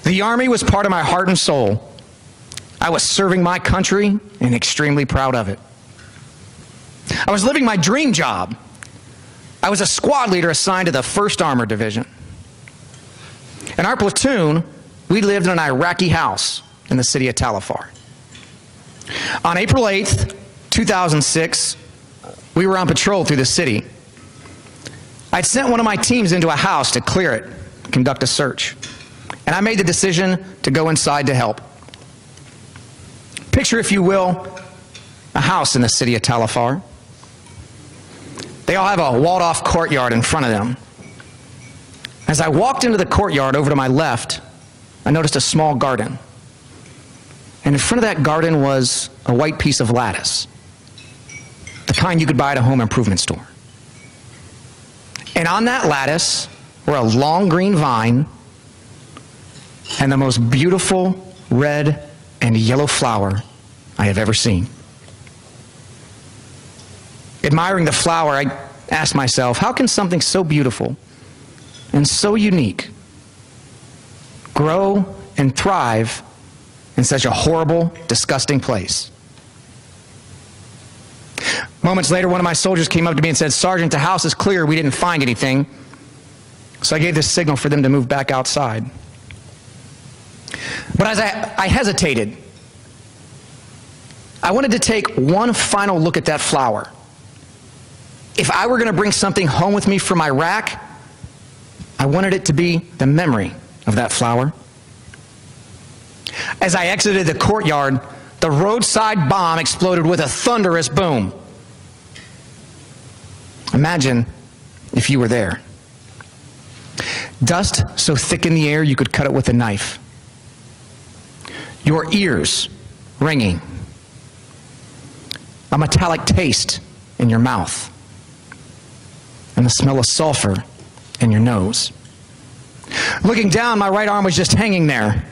The Army was part of my heart and soul. I was serving my country and extremely proud of it. I was living my dream job. I was a squad leader assigned to the 1st Armored Division. In our platoon, we lived in an Iraqi house in the city of Talifar. On April 8th, 2006, we were on patrol through the city. I'd sent one of my teams into a house to clear it, conduct a search. And I made the decision to go inside to help. Picture, if you will, a house in the city of Talifar. They all have a walled-off courtyard in front of them. As I walked into the courtyard over to my left, I noticed a small garden. And in front of that garden was a white piece of lattice, the kind you could buy at a home improvement store. And on that lattice were a long green vine and the most beautiful red and yellow flower I have ever seen. Admiring the flower, I asked myself, how can something so beautiful and so unique grow and thrive in such a horrible, disgusting place? Moments later, one of my soldiers came up to me and said, "Sergeant, the house is clear. We didn't find anything." So I gave this signal for them to move back outside. But as I hesitated, I wanted to take one final look at that flower. If I were going to bring something home with me from Iraq, I wanted it to be the memory of that flower. As I exited the courtyard, the roadside bomb exploded with a thunderous boom. Imagine if you were there. Dust so thick in the air you could cut it with a knife. Your ears ringing. A metallic taste in your mouth. And the smell of sulfur in your nose. Looking down, my right arm was just hanging there,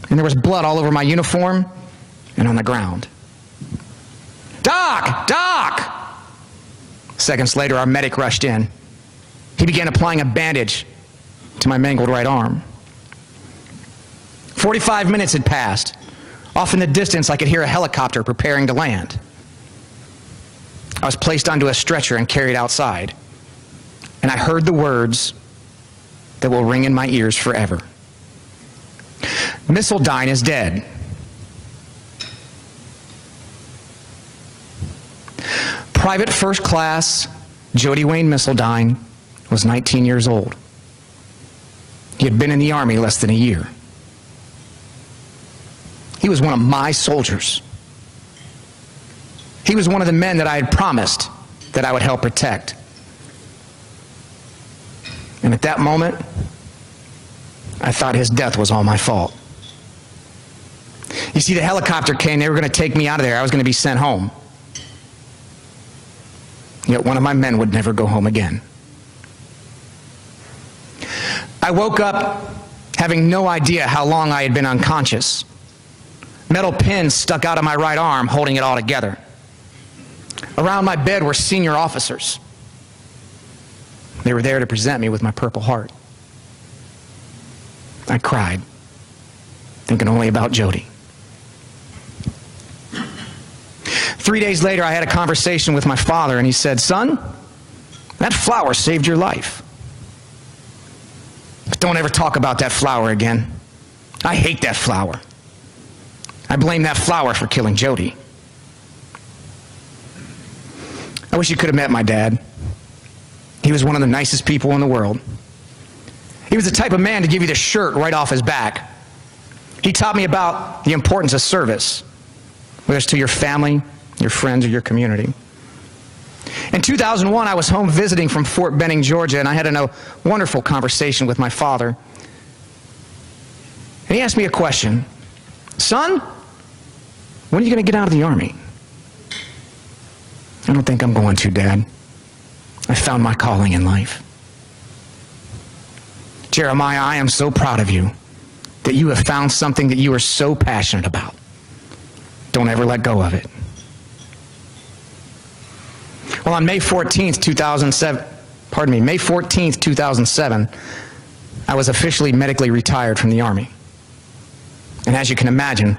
and there was blood all over my uniform and on the ground. "Doc! Doc!" Seconds later, our medic rushed in. He began applying a bandage to my mangled right arm. 45 minutes had passed. Off in the distance, I could hear a helicopter preparing to land. I was placed onto a stretcher and carried outside, and I heard the words that will ring in my ears forever. Missildine is dead. Private First Class Jody Wayne Missildine was 19 years old. He had been in the Army less than a year. He was one of my soldiers. He was one of the men that I had promised that I would help protect. And at that moment, I thought his death was all my fault. You see, the helicopter came. They were going to take me out of there. I was going to be sent home. Yet one of my men would never go home again. I woke up having no idea how long I had been unconscious. Metal pins stuck out of my right arm, holding it all together. Around my bed were senior officers. They were there to present me with my Purple Heart. I cried, thinking only about Jody. 3 days later, I had a conversation with my father, and he said, "Son, that flower saved your life. But don't ever talk about that flower again. I hate that flower. I blame that flower for killing Jody." I wish you could have met my dad. He was one of the nicest people in the world. He was the type of man to give you the shirt right off his back. He taught me about the importance of service, whether it's to your family, your friends, or your community. In 2001, I was home visiting from Fort Benning, Georgia, and I had a wonderful conversation with my father. And he asked me a question. "Son, when are you going to get out of the Army?" "I don't think I'm going to, Dad. I found my calling in life." Jeremiah, I am so proud of you that you have found something that you are so passionate about. Don't ever let go of it. Well, on May 14th, 2007, I was officially medically retired from the Army. And as you can imagine,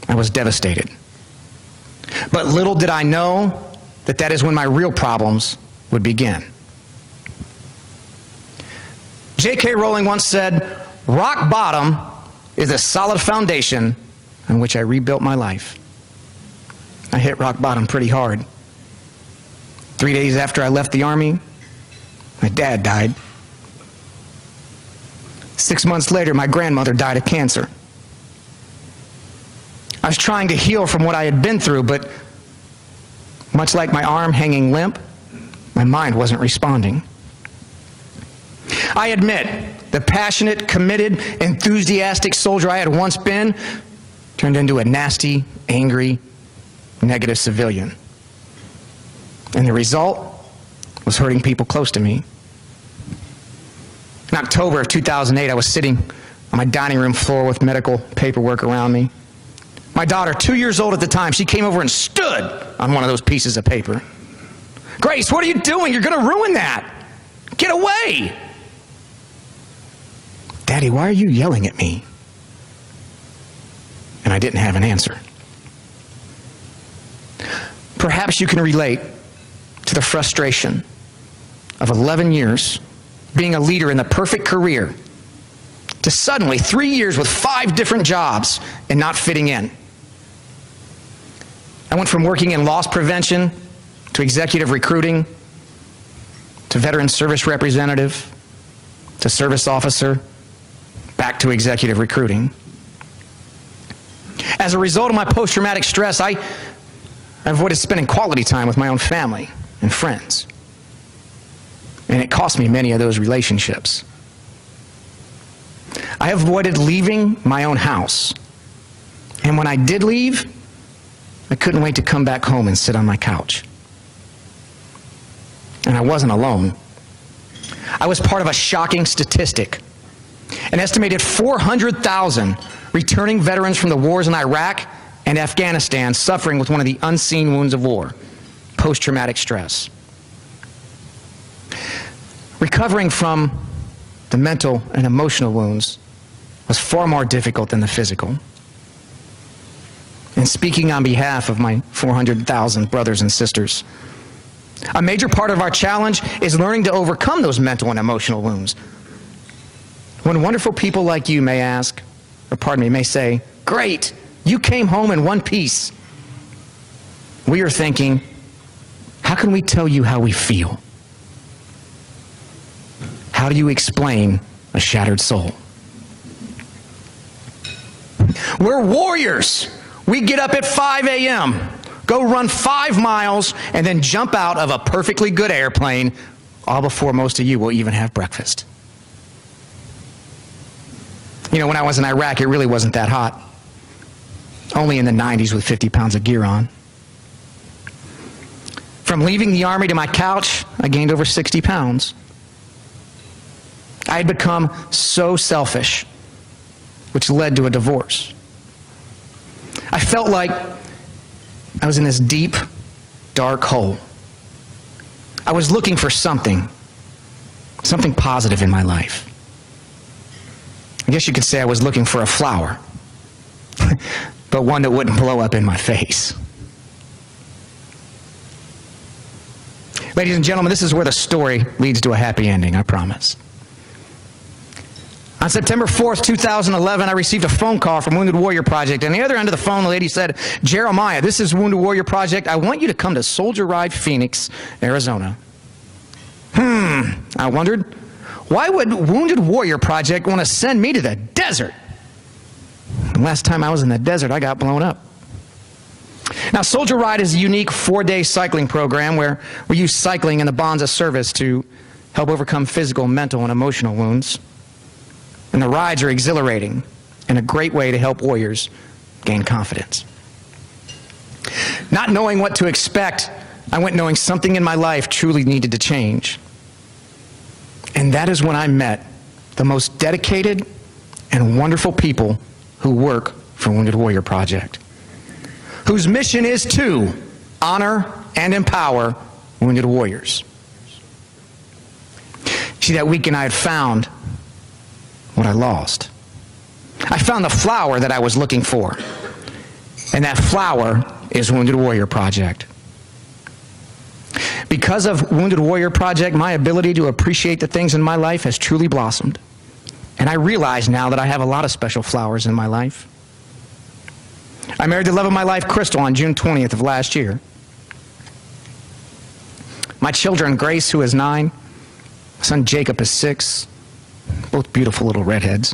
I was devastated. But little did I know that that is when my real problems would begin. J.K. Rowling once said, "Rock bottom is a solid foundation on which I rebuilt my life." I hit rock bottom pretty hard. 3 days after I left the Army, my dad died. 6 months later, my grandmother died of cancer. I was trying to heal from what I had been through, but much like my arm hanging limp, my mind wasn't responding. I admit, the passionate, committed, enthusiastic soldier I had once been turned into a nasty, angry, negative civilian. And the result was hurting people close to me. In October of 2008, I was sitting on my dining room floor with medical paperwork around me. My daughter, 2 years old at the time, she came over and stood on one of those pieces of paper. "Grace, what are you doing? You're going to ruin that. Get away." "Daddy, why are you yelling at me?" And I didn't have an answer. Perhaps you can relate to the frustration of 11 years being a leader in the perfect career to suddenly 3 years with 5 different jobs and not fitting in. I went from working in loss prevention to executive recruiting to veteran service representative to service officer back to executive recruiting. As a result of my post-traumatic stress, I avoided spending quality time with my own family and friends. And it cost me many of those relationships. I avoided leaving my own house. And when I did leave, I couldn't wait to come back home and sit on my couch. And I wasn't alone. I was part of a shocking statistic. An estimated 400,000 returning veterans from the wars in Iraq and Afghanistan suffering with one of the unseen wounds of war, post-traumatic stress. Recovering from the mental and emotional wounds was far more difficult than the physical. And speaking on behalf of my 400,000 brothers and sisters, a major part of our challenge is learning to overcome those mental and emotional wounds. When wonderful people like you may ask, or pardon me, may say, "Great, you came home in one piece," we are thinking, how can we tell you how we feel? How do you explain a shattered soul? We're warriors. We get up at 5 a.m., go run 5 miles, and then jump out of a perfectly good airplane, all before most of you will even have breakfast. You know, when I was in Iraq, it really wasn't that hot. Only in the 90s with 50 pounds of gear on. From leaving the Army to my couch, I gained over 60 pounds. I had become so selfish, which led to a divorce. I felt like I was in this deep, dark hole. I was looking for something positive in my life. I guess you could say I was looking for a flower, but one that wouldn't blow up in my face. Ladies and gentlemen, this is where the story leads to a happy ending, I promise. On September 4th, 2011, I received a phone call from Wounded Warrior Project. On the other end of the phone, the lady said, "Jeremiah, this is Wounded Warrior Project. I want you to come to Soldier Ride, Phoenix, Arizona." I wondered, why would Wounded Warrior Project want to send me to the desert? The last time I was in the desert, I got blown up. Now, Soldier Ride is a unique 4-day cycling program where we use cycling and the bonds of service to help overcome physical, mental, and emotional wounds. And the rides are exhilarating and a great way to help warriors gain confidence. Not knowing what to expect, I went knowing something in my life truly needed to change. And that is when I met the most dedicated and wonderful people who work for Wounded Warrior Project, whose mission is to honor and empower wounded warriors. See, that weekend I had found what I lost. I found the flower that I was looking for. And that flower is Wounded Warrior Project. Because of Wounded Warrior Project, my ability to appreciate the things in my life has truly blossomed. And I realize now that I have a lot of special flowers in my life. I married the love of my life, Crystal, on June 20th of last year. My children, Grace, who is 9, my son Jacob is 6, both beautiful little redheads.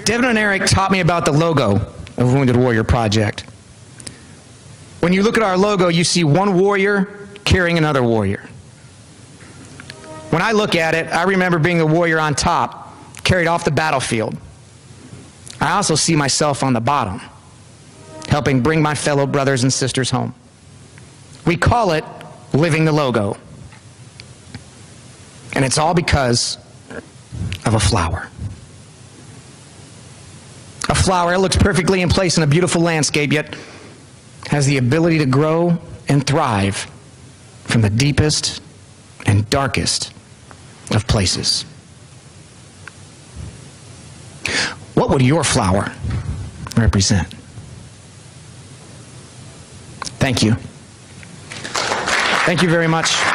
Devin and Eric taught me about the logo of Wounded Warrior Project. When you look at our logo, you see one warrior carrying another warrior. When I look at it, I remember being the warrior on top, carried off the battlefield. I also see myself on the bottom, helping bring my fellow brothers and sisters home. We call it living the logo. And it's all because of a flower. A flower that looks perfectly in place in a beautiful landscape, yet has the ability to grow and thrive from the deepest and darkest of places. What would your flower represent? Thank you. Thank you very much.